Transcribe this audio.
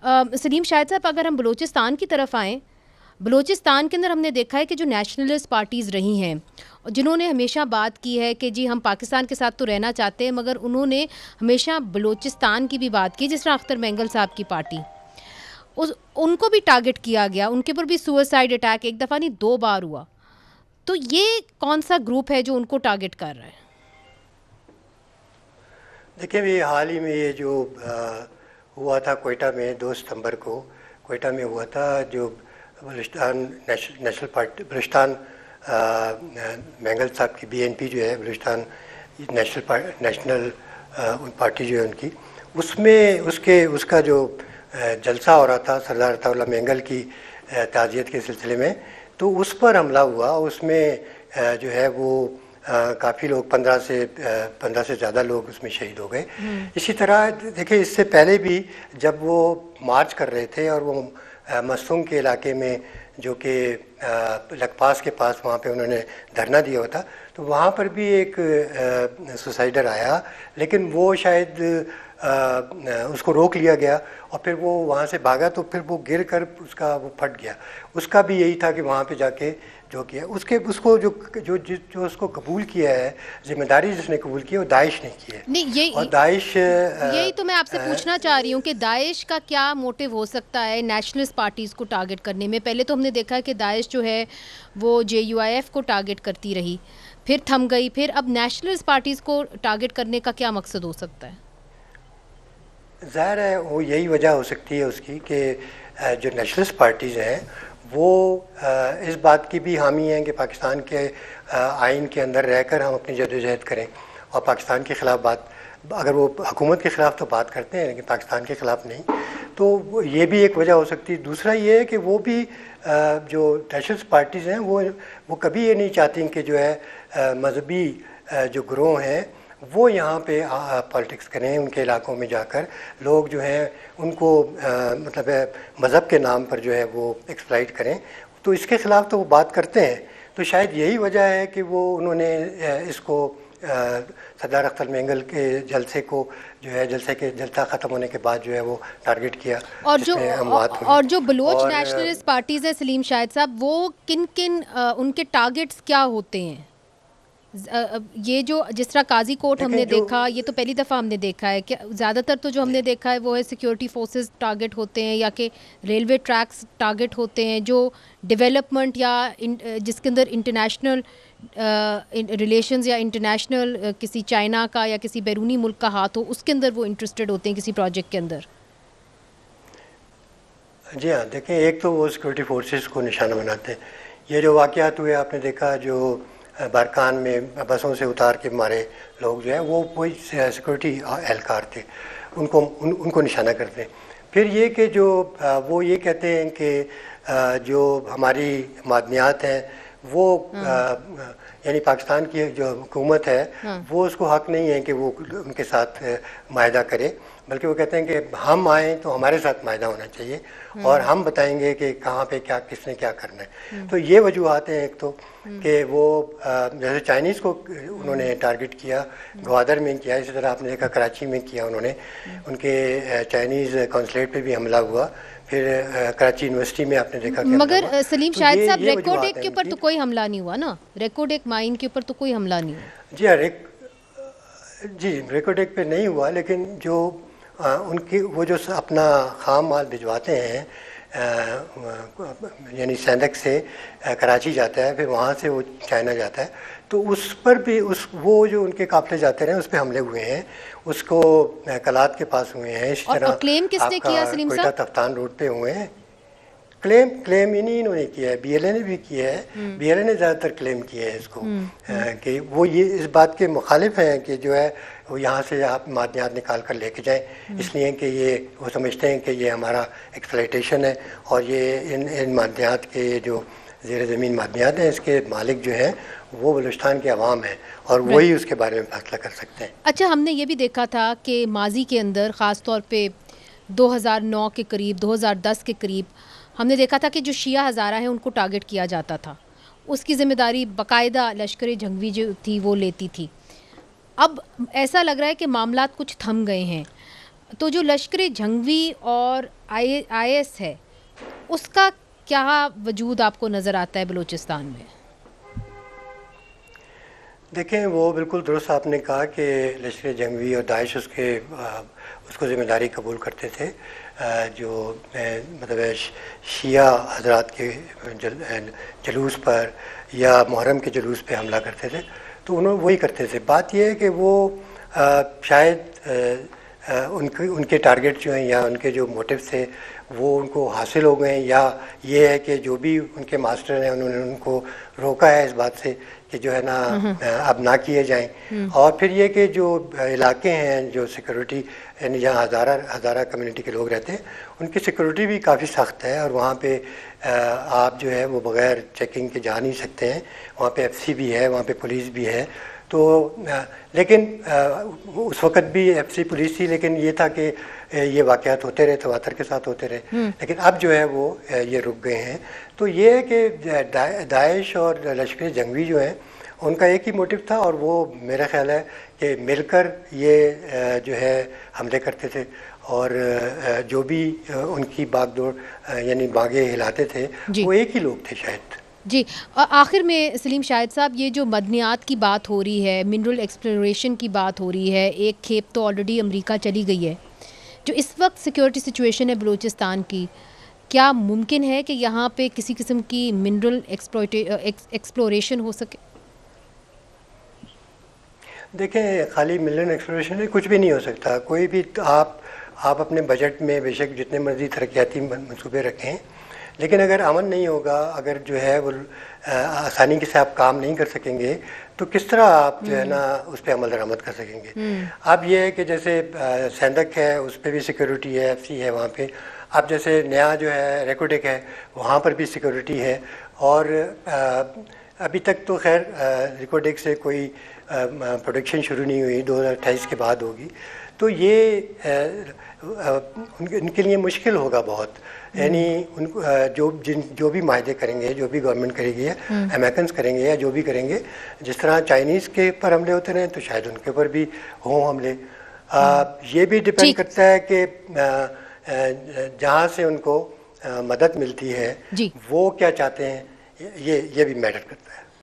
सलीम शाहिद साहब, अगर हम बलूचिस्तान की तरफ आएँ, बलूचिस्तान के अंदर हमने देखा है कि जो नेशनलिस्ट पार्टीज़ रही हैं, जिन्होंने हमेशा बात की है कि जी हम पाकिस्तान के साथ तो रहना चाहते हैं, मगर उन्होंने हमेशा बलूचिस्तान की भी बात की, जिस तरह अख्तर मेंगल साहब की पार्टी, उस उनको भी टारगेट किया गया, उनके ऊपर भी सुसाइड अटैक एक दफ़ा नहीं 2 बार हुआ। तो ये कौन सा ग्रुप है जो उनको टारगेट कर रहा है? देखिए, ये हाल ही में ये जो हुआ था कोयटा में 2 सितंबर को कोयटा में हुआ था, जो बलूचिस्तान नेशनल पार्टी बलूचिस्तान मेंगल साहब की बीएनपी जो है बलूचिस्तान नेशनल पार्टी जो है उनकी, उसमें उसका जो जलसा हो रहा था सरदार अताउल्लाह मेंगल की ताज़ियत के सिलसिले में, तो उस पर हमला हुआ। उसमें जो है वो काफ़ी लोग 15 से ज़्यादा लोग उसमें शहीद हो गए। इसी तरह देखिए, इससे पहले भी जब वो मार्च कर रहे थे और वो मसूम के इलाके में जो कि लखपास के पास वहाँ पे उन्होंने धरना दिया हुआ था, तो वहाँ पर भी एक सुसाइडर आया, लेकिन वो शायद उसको रोक लिया गया और फिर वो वहाँ से भागा, तो फिर वो गिर कर उसका वो फट गया। उसका भी यही था कि वहाँ पे जाके जो किया उसको जो उसको कबूल किया है, जिम्मेदारी जिसने कबूल की है, वो दाइश ने की है। नहीं, और दाइश यही तो मैं आपसे पूछना चाह रही हूँ कि दाइश का क्या मोटिव हो सकता है नेशनलिस्ट पार्टीज़ को टारगेट करने में? पहले तो हमने देखा है कि दाइश जो है वो JUIF को टारगेट करती रही, फिर थम गई, फिर अब नेशनलिस्ट पार्टीज़ को टारगेट करने का क्या मकसद हो सकता है? ज़ाहिर है वो यही वजह हो सकती है उसकी कि जो नेशनलिस्ट पार्टीज़ हैं वो इस बात की भी हामी हैं कि पाकिस्तान के आइन के अंदर रहकर हम अपनी जदोजहद करें और पाकिस्तान के ख़िलाफ़ बात, अगर वो हुकूमत के ख़िलाफ़ तो बात करते हैं लेकिन पाकिस्तान के ख़िलाफ़ नहीं, तो ये भी एक वजह हो सकती है। दूसरा ये है कि वो भी जो नेशनलिस्ट पार्टीज़ हैं वो कभी ये नहीं चाहती कि जो है मजहबी जो ग्रोह हैं वो यहाँ पे पॉलिटिक्स करें, उनके इलाकों में जाकर लोग जो हैं उनको मतलब मज़हब के नाम पर जो है वो एक्सप्लॉइट करें, तो इसके ख़िलाफ़ तो वो बात करते हैं। तो शायद यही वजह है कि वो उन्होंने इसको सरदार अख्तर मेंगल के जलसे को जो है जलसा ख़त्म होने के बाद जो है वो टारगेट किया। और जो बलोच नेशनलिस्ट पार्टीज़ है सलीम शाहिद साहब, वो किन उनके टारगेट्स क्या होते हैं? ये जो जिस तरह काजी कोर्ट हमने देखा, ये तो पहली दफ़ा हमने देखा है कि ज़्यादातर तो जो हमने देखा है वो है सिक्योरिटी फोर्सेस टारगेट होते हैं या कि रेलवे ट्रैक्स टारगेट होते हैं, जो डेवलपमेंट या जिसके अंदर इंटरनेशनल रिलेशंस या इंटरनेशनल किसी चाइना का या किसी बैरूनी मुल्क का हाथ हो, उसके अंदर वो इंटरेस्टेड होते हैं किसी प्रोजेक्ट के अंदर। जी हाँ, देखें, एक तो वो सिक्योरिटी फोर्सेस को निशाना बनाते हैं। ये जो वाक़यात हुए आपने देखा, जो बारकान में बसों से उतार के मारे लोग जो है वो वही सिक्योरिटी एहलकार थे, उनको निशाना करते हैं। फिर ये कि जो वो ये कहते हैं कि जो हमारी मादनियात हैं वो यानी पाकिस्तान की जो हुकूमत है वो उसको हक नहीं है कि वो उनके साथ मायदा करे, बल्कि वो कहते हैं कि हम आएँ तो हमारे साथ मायदा होना चाहिए और हम बताएंगे कि कहाँ पे क्या किसने क्या करना है। तो ये वजूहत हैं। एक तो कि वो जैसे चाइनीज़ को उन्होंने टारगेट किया, ग्वादर में किया, इसी तरह आपने देखा कराची में किया उन्होंने, उनके चाइनीज़ कौंसलेट पे भी हमला हुआ, फिर कराची यूनिवर्सिटी में आपने देखा। मगर सलीम शाहिद साहब, रेकोडेक के ऊपर तो कोई हमला नहीं हुआ ना, रेकोडेक माइन के ऊपर तो कोई हमला नहीं हुआ। जी हाँ, जी रेकोडेक पे नहीं हुआ, लेकिन जो उनकी वो जो अपना खाम माल भिजवाते हैं यानी सैंदक से कराची जाता है, फिर वहाँ से वो चाइना जाता है, तो उस पर भी वो जो उनके काफिले जाते रहे उस पर हमले हुए हैं, उसको कलात के पास हुए हैं। इसी तरह क्लेम किसने किया सलीम साहब? कोयटा तफ्तान रोड पे हुए हैं। क्लेम इन्होंने किया है, BLA ने भी किया है, BLA ने ज़्यादातर क्लेम किया है इसको कि वो ये इस बात के मुखालिफ हैं कि जो है वो यहाँ से आप मादनियात निकाल कर लेके जाएं, इसलिए कि ये वो समझते हैं कि ये हमारा एक्सप्लॉयटेशन है और ये इन मादनियात के जो ज़ेर ज़मीन मादनियात हैं इसके मालिक जो हैं वो बलूचिस्तान के अवाम हैं और वही उसके बारे में फैसला कर सकते हैं। अच्छा, हमने ये भी देखा था कि माजी के अंदर ख़ास तौर पे 2009 के करीब, 2010 के करीब हमने देखा था कि जो शिया हज़ारा हैं उनको टारगेट किया जाता था, उसकी ज़िम्मेदारी बाकायदा लश्कर जंगवी जो थी वो लेती थी। अब ऐसा लग रहा है कि मामलात कुछ थम गए हैं। तो जो लश्कर जंगवी और IS है, उसका क्या वजूद आपको नज़र आता है बलूचिस्तान में? देखें, वो बिल्कुल दुरुस्त आपने कहा कि लश्कर जंगवी और दाइश उसको ज़िम्मेदारी कबूल करते थे। जो मतलब शिया हजरात के जलूस पर या मुहर्रम के जुलूस पे हमला करते थे, तो उन्होंने वही करते थे। बात यह है कि वो शायद उनके टारगेट जो हैं या उनके जो मोटिव थे वो उनको हासिल हो गए, या ये है कि जो भी उनके मास्टर हैं उन्होंने उनको रोका है इस बात से कि जो है ना अब ना किए जाएं। और फिर ये कि जो इलाके हैं जो सिक्योरिटी यानी जहाँ हज़ारा कम्युनिटी के लोग रहते हैं उनकी सिक्योरिटी भी काफ़ी सख्त है, और वहाँ पे आप जो है वो बग़ैर चेकिंग के जा नहीं सकते हैं। वहाँ पे FC भी है, वहाँ पे पुलिस भी है। तो लेकिन उस वक़्त भी FC पुलिस थी, लेकिन ये था कि ये वाक़यात होते रहे, तवातर के साथ होते रहे। लेकिन अब जो है वो ये रुक गए हैं। तो ये है कि दाइश और लश्कर जंगवी जो हैं उनका एक ही मोटिव था, और वो मेरा ख्याल है कि मिलकर ये जो है हमले करते थे, और जो भी उनकी बागडोर यानी बागें हिलाते थे वो एक ही लोग थे शायद। जी, आखिर में सलीम शाहिद साहब, ये जो मदनियात की बात हो रही है, मिनरल एक्सप्लोरेशन की बात हो रही है, एक खेप तो ऑलरेडी अमेरिका चली गई है, जो इस वक्त सिक्योरिटी सिचुएशन है बलूचिस्तान की, क्या मुमकिन है कि यहाँ पे किसी किस्म की मिनरल एक्सप्लोरेशन हो सके? देखें, खाली मिनरल एक्सप्लोरेशन में कुछ भी नहीं हो सकता। कोई भी आप अपने बजट में बेशक जितने मर्जी तरक्याती मंसूबे रखें, लेकिन अगर अमन नहीं होगा, अगर जो है वो आसानी के साथ आप काम नहीं कर सकेंगे, तो किस तरह आप जो है ना उस पर अमल दरामद कर सकेंगे। अब ये है कि जैसे सेंधक है, उस पर भी सिक्योरिटी है, FC है वहाँ पे। अब जैसे नया जो है रेकोडेक है, वहाँ पर भी सिक्योरिटी है। और अभी तक तो खैर रेकोडेक से कोई प्रोडक्शन शुरू नहीं हुई, 2028 के बाद होगी। तो ये उनके लिए मुश्किल होगा बहुत। यानी उनको जो भी माहदे करेंगे, जो भी गवर्नमेंट करेगी या अमेरिकन करेंगे या जो भी करेंगे, जिस तरह चाइनीज़ के पर हमले होते रहे तो शायद उनके ऊपर भी हों हमले। ये भी डिपेंड करता है कि जहाँ से उनको मदद मिलती है वो क्या चाहते हैं, ये भी मैटर करता है।